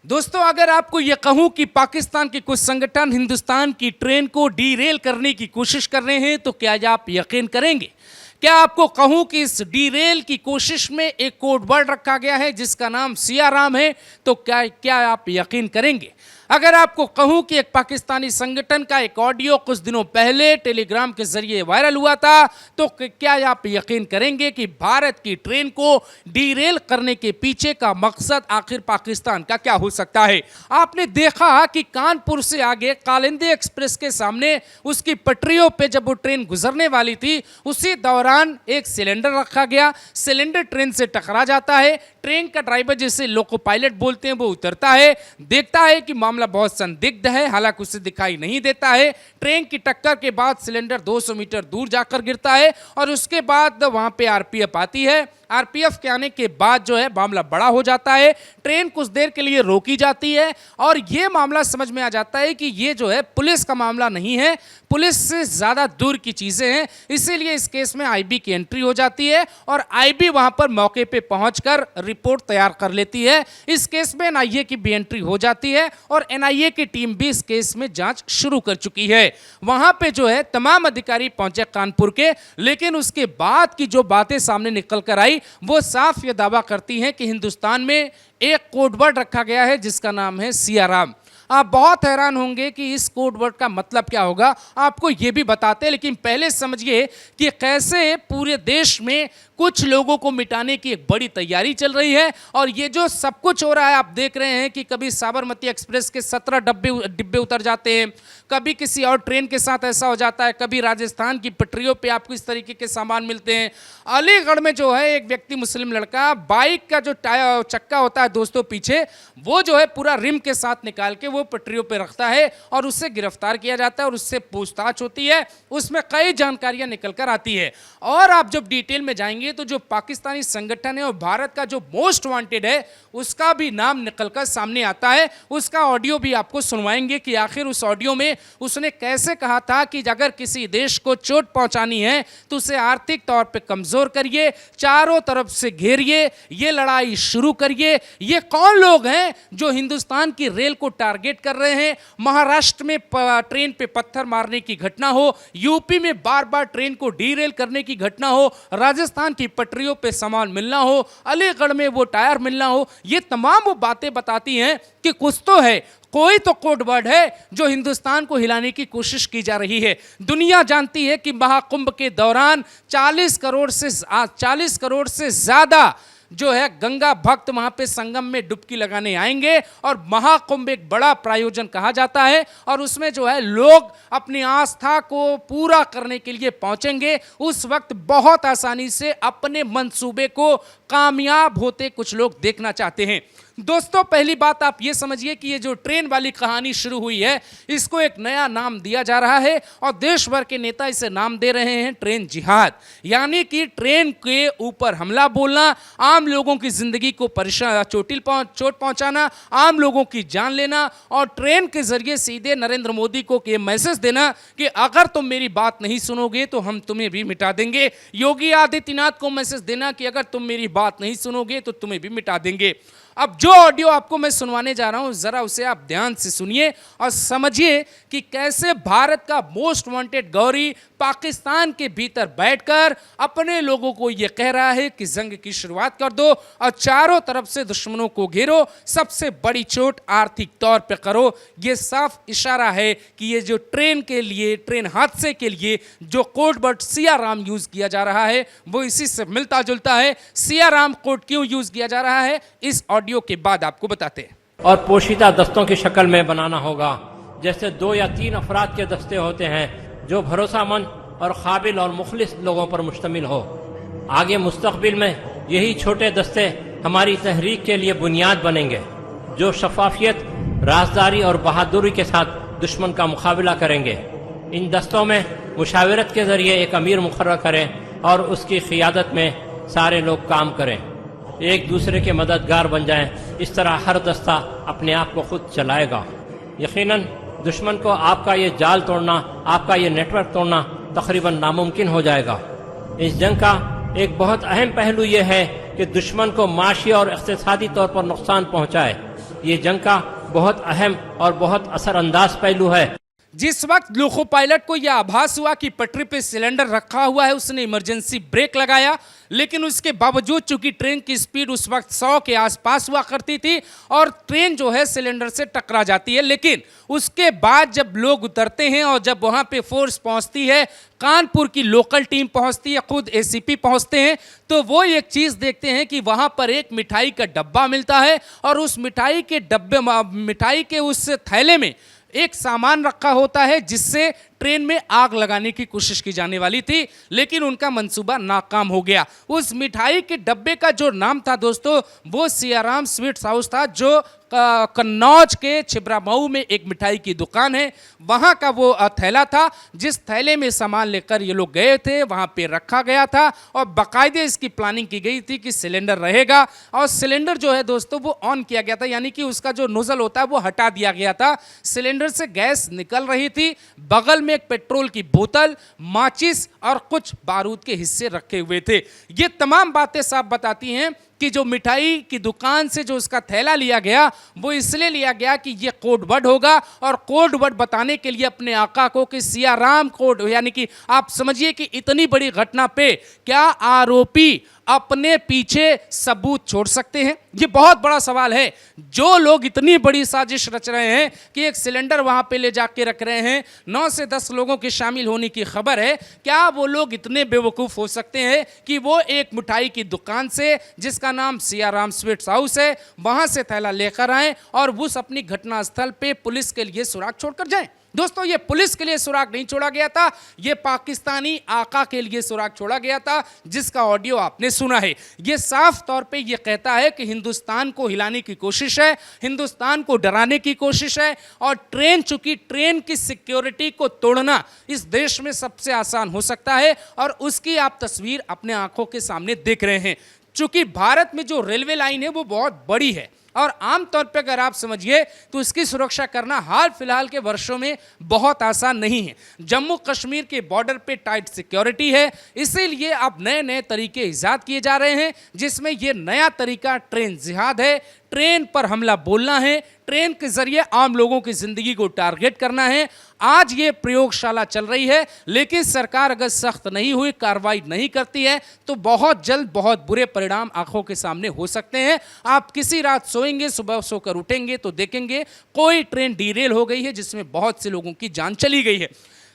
दोस्तों, अगर आपको यह कहूं कि पाकिस्तान के कुछ संगठन हिंदुस्तान की ट्रेन को डीरेल करने की कोशिश कर रहे हैं तो क्या आप यकीन करेंगे? क्या आपको कहूं कि इस डीरेल की कोशिश में एक कोड वर्ड रखा गया है जिसका नाम सियाराम है, तो क्या आप यकीन करेंगे? अगर आपको कहूं कि एक पाकिस्तानी संगठन का एक ऑडियो कुछ दिनों पहले टेलीग्राम के जरिए वायरल हुआ था, तो क्या आप यकीन करेंगे कि भारत की ट्रेन को डीरेल करने के पीछे का मकसद आखिर पाकिस्तान का क्या हो सकता है? आपने देखा कि कानपुर से आगे कालिंदी एक्सप्रेस के सामने उसकी पटरियों पे जब वो ट्रेन गुजरने वाली थी, उसी दौरान एक सिलेंडर रखा गया। सिलेंडर ट्रेन से टकरा जाता है। ट्रेन का ड्राइवर, जिसे लोको पायलट बोलते हैं, वो उतरता है, देखता है कि मामला बहुत संदिग्ध है, हालांकि उसे दिखाई नहीं देता है। ट्रेन की टक्कर के बाद सिलेंडर 200 मीटर दूर जाकर गिरता है और उसके बाद वहां पे आरपीएफ आती है। आरपीएफ के आने के बाद जो है मामला बड़ा हो जाता है। ट्रेन कुछ देर के लिए रोकी जाती है और यह मामला समझ में आ जाता है कि ये जो है पुलिस का मामला नहीं है, पुलिस से ज़्यादा दूर की चीज़ें हैं। इसीलिए इस केस में आईबी की एंट्री हो जाती है और आईबी वहां पर मौके पे पहुंचकर रिपोर्ट तैयार कर लेती है। इस केस में एनआईए की भी एंट्री हो जाती है और एनआईए की टीम भी इस केस में जांच शुरू कर चुकी है। वहां पे जो है तमाम अधिकारी पहुंचे कानपुर के, लेकिन उसके बाद की जो बातें सामने निकल कर आई वो साफ ये दावा करती हैं कि हिंदुस्तान में एक कोडवर्ड रखा गया है जिसका नाम है सियाराम। आप बहुत हैरान होंगे कि इस कोडवर्ड का मतलब क्या होगा, आपको ये भी बताते हैं, लेकिन पहले समझिए कि कैसे पूरे देश में कुछ लोगों को मिटाने की एक बड़ी तैयारी चल रही है। और ये जो सब कुछ हो रहा है, आप देख रहे हैं कि कभी साबरमती एक्सप्रेस के 17 डिब्बे उतर जाते हैं, कभी किसी और ट्रेन के साथ ऐसा हो जाता है, कभी राजस्थान की पटरियों पे आपको इस तरीके के सामान मिलते हैं। अलीगढ़ में जो है एक व्यक्ति, मुस्लिम लड़का, बाइक का जो टायर चक्का होता है दोस्तों पीछे, वो जो है पूरा रिम के साथ निकाल के वो पटरियों पे रखता है और उससे गिरफ्तार किया जाता है और उससे पूछताछ होती है। उसमें कई जानकारियां निकल कर आती है और आप जब डिटेल में जाएंगे तो जो पाकिस्तानी संगठन है और भारत का जो मोस्ट वांटेड है उसका भी नाम निकलकर सामने आता है। उसका ऑडियो भी आपको सुनवाएंगे कि आखिर उस ऑडियो में उसने कैसे कहा था कि अगर किसी देश को चोट पहुंचानी है तो उसे आर्थिक तौर पे कमजोर करिए, चारों तरफ से घेरिए, ये लड़ाई शुरू करिए। ये कौन लोग हैं जो हिंदुस्तान की रेल को टारगेट कर रहे हैं? महाराष्ट्र में ट्रेन पे पत्थर मारने की घटना हो, यूपी में बार बार ट्रेन को डीरेल करने की घटना हो, राजस्थान की पटरियों पे सामान मिलना हो, अलीगढ़ में वो टायर मिलना हो, ये तमाम वो बातें बताती हैं कि कुछ तो है, कोई तो कोड वर्ड है जो हिंदुस्तान को हिलाने की कोशिश की जा रही है। दुनिया जानती है कि महाकुंभ के दौरान 40 करोड़ से ज्यादा जो है गंगा भक्त वहां पे संगम में डुबकी लगाने आएंगे और महाकुंभ एक बड़ा प्रायोजन कहा जाता है और उसमें जो है लोग अपनी आस्था को पूरा करने के लिए पहुंचेंगे। उस वक्त बहुत आसानी से अपने मंसूबे को कामयाब होते कुछ लोग देखना चाहते हैं। दोस्तों, पहली बात आप ये समझिए कि ये जो ट्रेन वाली कहानी शुरू हुई है, इसको एक नया नाम दिया जा रहा है और देश भर के नेता इसे नाम दे रहे हैं ट्रेन जिहाद। यानी कि ट्रेन के ऊपर हमला बोलना, आम लोगों की जिंदगी को चोट पहुंचाना, आम लोगों की जान लेना और ट्रेन के जरिए सीधे नरेंद्र मोदी को ये मैसेज देना कि अगर तुम मेरी बात नहीं सुनोगे तो हम तुम्हें भी मिटा देंगे। योगी आदित्यनाथ को मैसेज देना कि अगर तुम मेरी बात नहीं सुनोगे तो तुम्हें भी मिटा देंगे। अब जो ऑडियो आपको मैं सुनवाने जा रहा हूं, जरा उसे आप ध्यान से सुनिए और समझिए कि कैसे भारत का मोस्ट वांटेड गौरी पाकिस्तान के भीतर बैठकर अपने लोगों को यह कह रहा है कि जंग की शुरुआत कर दो और चारों तरफ से दुश्मनों को घेरो, सबसे बड़ी चोट आर्थिक तौर पे करो। यह साफ इशारा है कि ये जो ट्रेन हादसे के लिए जो कोड वर्ड सियाराम यूज किया जा रहा है वो इसी से मिलता जुलता है। सियाराम कोड क्यों यूज किया जा रहा है, इस ऑडियो के बाद आपको बताते हैं। और पोशीदा दस्तों की शक्ल में बनाना होगा, जैसे 2 या 3 अफराद के दस्ते होते हैं जो भरोसामंद और काबिल और मुखलिस लोगों पर मुश्तमिल हो। आगे मुस्तकबिल में यही छोटे दस्ते हमारी तहरीक के लिए बुनियाद बनेंगे, जो शफाफियत, राजदारी और बहादुरी के साथ दुश्मन का मुकाबला करेंगे। इन दस्तों में मुशावरत के जरिए एक अमीर मुकर्रर करें और उसकी क़ियादत में सारे लोग काम करें, एक दूसरे के मददगार बन जाएं। इस तरह हर दस्ता अपने आप को खुद चलाएगा। यकीनन दुश्मन को आपका ये जाल तोड़ना, आपका ये नेटवर्क तोड़ना तकरीबन नामुमकिन हो जाएगा। इस जंग का एक बहुत अहम पहलू यह है कि दुश्मन को माशी और इक़्तिसादी तौर पर नुकसान पहुंचाए ये जंग का बहुत अहम और बहुत असरअंदाज पहलू है। जिस वक्त लोको पायलट को यह आभास हुआ कि पटरी पे सिलेंडर रखा हुआ है, उसने इमरजेंसी ब्रेक लगाया, लेकिन उसके बावजूद चूंकि ट्रेन की स्पीड उस वक्त 100 के आसपास हुआ करती थी और ट्रेन जो है सिलेंडर से टकरा जाती है। लेकिन उसके बाद जब लोग उतरते हैं और जब वहां पे फोर्स पहुंचती है, कानपुर की लोकल टीम पहुंचती है, खुद एसीपी पहुंचते हैं, तो वो एक चीज देखते हैं कि वहां पर एक मिठाई का डब्बा मिलता है और उस मिठाई के उस थैले में एक सामान रखा होता है जिससे ट्रेन में आग लगाने की कोशिश की जाने वाली थी, लेकिन उनका मंसूबा नाकाम हो गया। उस मिठाई के डब्बे का जो नाम था दोस्तों, वो सियाराम स्वीट्स हाउस था, जो कन्नौज के छिबरामऊ में एक मिठाई की दुकान है, वहाँ का वो थैला था जिस थैले में सामान लेकर ये लोग गए थे, वहाँ पे रखा गया था और बाकायदे इसकी प्लानिंग की गई थी कि सिलेंडर रहेगा और सिलेंडर जो है दोस्तों वो ऑन किया गया था, यानी कि उसका जो नोजल होता है वो हटा दिया गया था। सिलेंडर से गैस निकल रही थी, बगल में एक पेट्रोल की बोतल, माचिस और कुछ बारूद के हिस्से रखे हुए थे। ये तमाम बातें साफ बताती हैं कि जो मिठाई की दुकान से जो उसका थैला लिया गया वो इसलिए लिया गया कि ये कोड वर्ड होगा और कोड वर्ड बताने के लिए अपने आका को कि सियाराम कोड, यानी कि आप समझिए कि इतनी बड़ी घटना पे क्या आरोपी अपने पीछे सबूत छोड़ सकते हैं? ये बहुत बड़ा सवाल है। जो लोग इतनी बड़ी साजिश रच रहे हैं कि एक सिलेंडर वहां पे ले जाके रख रहे हैं, 9 से 10 लोगों के शामिल होने की खबर है, क्या वो लोग इतने बेवकूफ़ हो सकते हैं कि वो एक मिठाई की दुकान से जिसका नाम सियाराम स्वीट्स हाउस है, वहां से थैला लेकर आए और उस अपनी घटनास्थल पे पुलिस के लिए सुराग छोड़कर जाएं? दोस्तों, ये पुलिस के लिए सुराग नहीं छोड़ा गया था, ये पाकिस्तानी आका के लिए सुराग छोड़ा गया था, जिसका ऑडियो आपने सुना है। ये साफ तौर पे ये कहता है कि हिंदुस्तान को हिलाने की कोशिश है, हिंदुस्तान को डराने की कोशिश है और चूंकि ट्रेन की सिक्योरिटी को तोड़ना इस देश में सबसे आसान हो सकता है और उसकी आप तस्वीर अपने आंखों के सामने देख रहे हैं। चूंकि भारत में जो रेलवे लाइन है वो बहुत बड़ी है और आमतौर पे अगर आप समझिए तो इसकी सुरक्षा करना हाल फिलहाल के वर्षों में बहुत आसान नहीं है। जम्मू कश्मीर के बॉर्डर पे टाइट सिक्योरिटी है, इसीलिए अब नए नए तरीके ईजाद किए जा रहे हैं, जिसमें ये नया तरीका ट्रेन जिहाद है। ट्रेन पर हमला बोलना है, ट्रेन के जरिए आम लोगों की जिंदगी को टारगेट करना है। आज ये प्रयोगशाला चल रही है, लेकिन सरकार अगर सख्त नहीं हुई, कार्रवाई नहीं करती है, तो बहुत जल्द बहुत बुरे परिणाम आंखों के सामने हो सकते हैं। आप किसी रात सोएंगे, सुबह सोकर उठेंगे तो देखेंगे कोई ट्रेन डीरेल हो गई है जिसमें बहुत से लोगों की जान चली गई है।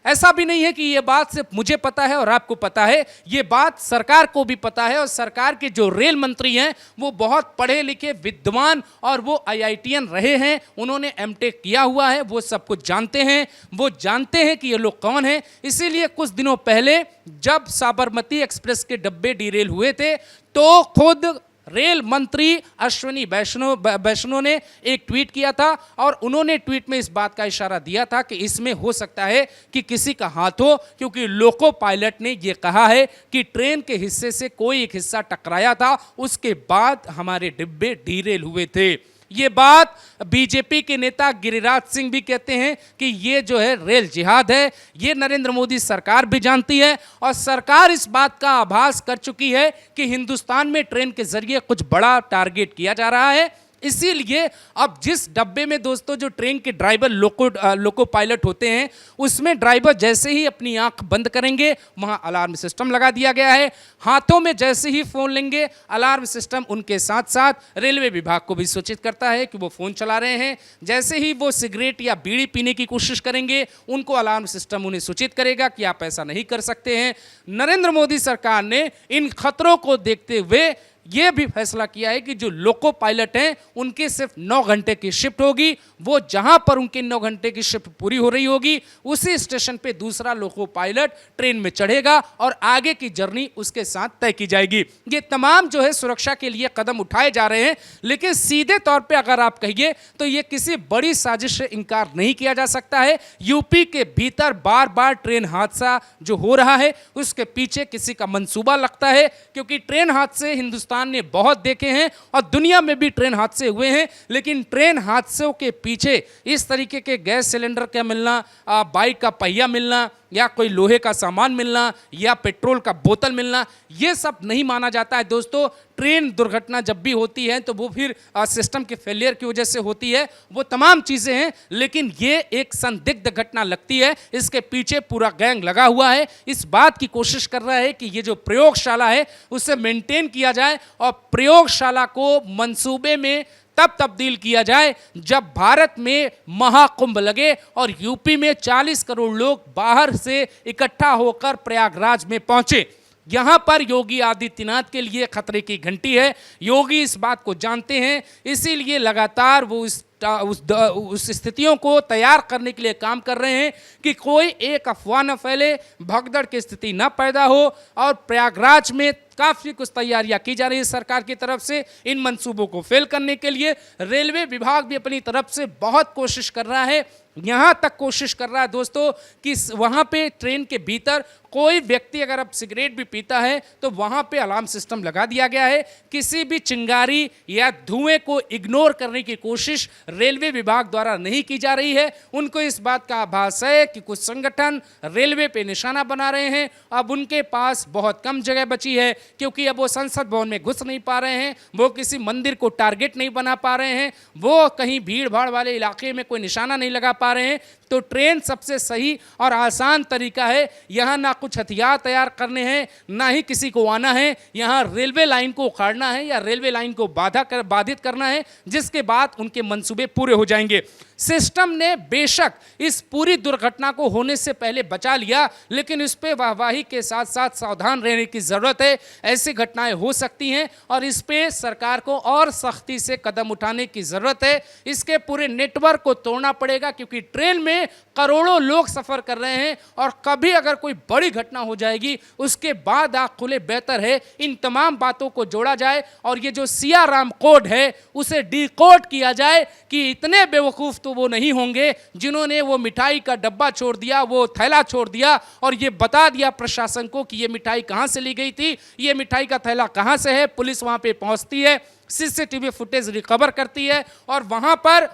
ऐसा भी नहीं है कि ये बात सिर्फ मुझे पता है और आपको पता है, ये बात सरकार को भी पता है और सरकार के जो रेल मंत्री हैं वो बहुत पढ़े लिखे विद्वान और वो IITian रहे हैं, उन्होंने MTech किया हुआ है, वो सब कुछ जानते हैं। वो जानते हैं कि ये लोग कौन हैं। इसीलिए कुछ दिनों पहले जब साबरमती एक्सप्रेस के डब्बे डीरेल हुए थे तो खुद रेल मंत्री अश्विनी वैष्णव ने एक ट्वीट किया था और उन्होंने ट्वीट में इस बात का इशारा दिया था कि इसमें हो सकता है कि किसी का हाथ हो, क्योंकि लोको पायलट ने यह कहा है कि ट्रेन के हिस्से से कोई एक हिस्सा टकराया था, उसके बाद हमारे डिब्बे डीरेल हुए थे। ये बात बीजेपी के नेता गिरिराज सिंह भी कहते हैं कि ये जो है रेल जिहाद है। ये नरेंद्र मोदी सरकार भी जानती है और सरकार इस बात का आभास कर चुकी है कि हिंदुस्तान में ट्रेन के जरिए कुछ बड़ा टारगेट किया जा रहा है। इसीलिए अब जिस डब्बे में दोस्तों जो ट्रेन के ड्राइवर लोको पायलट होते हैं, उसमें ड्राइवर जैसे ही अपनी आंख बंद करेंगे वहां अलार्म सिस्टम लगा दिया गया है। हाथों में जैसे ही फ़ोन लेंगे, अलार्म सिस्टम उनके साथ साथ रेलवे विभाग को भी सूचित करता है कि वो फ़ोन चला रहे हैं। जैसे ही वो सिगरेट या बीड़ी पीने की कोशिश करेंगे, उनको अलार्म सिस्टम उन्हें सूचित करेगा कि आप ऐसा नहीं कर सकते हैं। नरेंद्र मोदी सरकार ने इन खतरों को देखते हुए ये भी फैसला किया है कि जो लोको पायलट हैं उनके सिर्फ 9 घंटे की शिफ्ट होगी। वो जहां पर उनके 9 घंटे की शिफ्ट पूरी हो रही होगी, उसी स्टेशन पे दूसरा लोको पायलट ट्रेन में चढ़ेगा और आगे की जर्नी उसके साथ तय की जाएगी। ये तमाम जो है सुरक्षा के लिए कदम उठाए जा रहे हैं, लेकिन सीधे तौर पे अगर आप कहिए तो ये किसी बड़ी साजिश से इनकार नहीं किया जा सकता है। यूपी के भीतर बार बार ट्रेन हादसा जो हो रहा है उसके पीछे किसी का मंसूबा लगता है, क्योंकि ट्रेन हादसे हिंदुस्तान ने बहुत देखे हैं और दुनिया में भी ट्रेन हादसे हुए हैं, लेकिन ट्रेन हादसों के पीछे इस तरीके के गैस सिलेंडर का मिलना, बाइक का पहिया मिलना या कोई लोहे का सामान मिलना या पेट्रोल का बोतल मिलना, ये सब नहीं माना जाता है। दोस्तों, ट्रेन दुर्घटना जब भी होती है तो वो फिर सिस्टम के फेलियर की वजह से होती है, वो तमाम चीज़ें हैं। लेकिन ये एक संदिग्ध घटना लगती है, इसके पीछे पूरा गैंग लगा हुआ है, इस बात की कोशिश कर रहा है कि ये जो प्रयोगशाला है उसे मेंटेन किया जाए और प्रयोगशाला को मंसूबे में तब तब्दील किया जाए जब भारत में महाकुंभ लगे और यूपी में 40 करोड़ लोग बाहर से इकट्ठा होकर प्रयागराज में पहुंचे। यहां पर योगी आदित्यनाथ के लिए खतरे की घंटी है। योगी इस बात को जानते हैं, इसीलिए लगातार वो उस स्थितियों को तैयार करने के लिए काम कर रहे हैं कि कोई एक अफवाह न फैले, भगदड़ की स्थिति न पैदा हो। और प्रयागराज में काफ़ी कुछ तैयारियां की जा रही है सरकार की तरफ से इन मंसूबों को फेल करने के लिए। रेलवे विभाग भी अपनी तरफ से बहुत कोशिश कर रहा है, यहाँ तक कोशिश कर रहा है दोस्तों कि वहाँ पे ट्रेन के भीतर कोई व्यक्ति अगर अब सिगरेट भी पीता है तो वहाँ पे अलार्म सिस्टम लगा दिया गया है। किसी भी चिंगारी या धुएं को इग्नोर करने की कोशिश रेलवे विभाग द्वारा नहीं की जा रही है। उनको इस बात का आभास है कि कुछ संगठन रेलवे पे निशाना बना रहे हैं। अब उनके पास बहुत कम जगह बची है, क्योंकि अब वो संसद भवन में घुस नहीं पा रहे हैं, वो किसी मंदिर को टारगेट नहीं बना पा रहे हैं, वो कहीं भीड़ भाड़ वाले इलाके में कोई निशाना नहीं लगा पा रहे हैं। तो ट्रेन सबसे सही और आसान तरीका है। यहाँ ना कुछ हथियार तैयार करने हैं, ना ही किसी को आना है। यहाँ रेलवे लाइन को उखाड़ना है या रेलवे लाइन को बाधित करना है, जिसके बाद उनके मंसूबे पूरे हो जाएंगे। सिस्टम ने बेशक इस पूरी दुर्घटना को होने से पहले बचा लिया, लेकिन इस पे वाहवाही के साथ साथ सावधान रहने की ज़रूरत है। ऐसी घटनाएं हो सकती हैं और इस पे सरकार को और सख्ती से कदम उठाने की ज़रूरत है। इसके पूरे नेटवर्क को तोड़ना पड़ेगा, क्योंकि ट्रेन में करोड़ों लोग सफ़र कर रहे हैं और कभी अगर कोई बड़ी घटना हो जाएगी उसके बाद आँख खुले बेहतर है इन तमाम बातों को जोड़ा जाए और ये जो सिया राम कोड है उसे डिकोड किया जाए कि इतने बेवकूफ़ तो वो नहीं होंगे जिन्होंने वो मिठाई का डब्बा छोड़ दिया, वो थैला छोड़ दिया और ये बता दिया प्रशासन को कि ये मिठाई कहाँ से ली गई थी, ये मिठाई का थैला कहाँ से है। पुलिस वहाँ पे पहुँचती है, सीसीटीवी फुटेज रिकवर करती है और वहाँ पर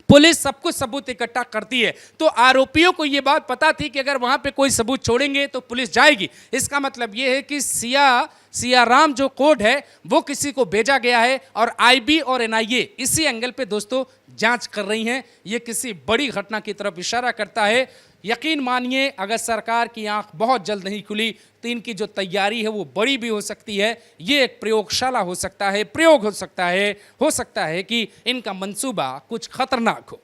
पुलिस सब कुछ सबूत इकट्ठा करती है। तो आरोपियों को यह बात पता थी कि अगर वहां पे कोई सबूत छोड़ेंगे तो पुलिस जाएगी। इसका मतलब यह है कि सिया राम जो कोड है वो किसी को भेजा गया है और आईबी और एनआईए इसी एंगल पे दोस्तों जांच कर रही हैं। ये किसी बड़ी घटना की तरफ इशारा करता है। यकीन मानिए अगर सरकार की आंख बहुत जल्द नहीं खुली तो इनकी जो तैयारी है वो बड़ी भी हो सकती है। ये एक प्रयोगशाला हो सकता है, प्रयोग हो सकता है कि इनका मंसूबा कुछ खतरनाक हो।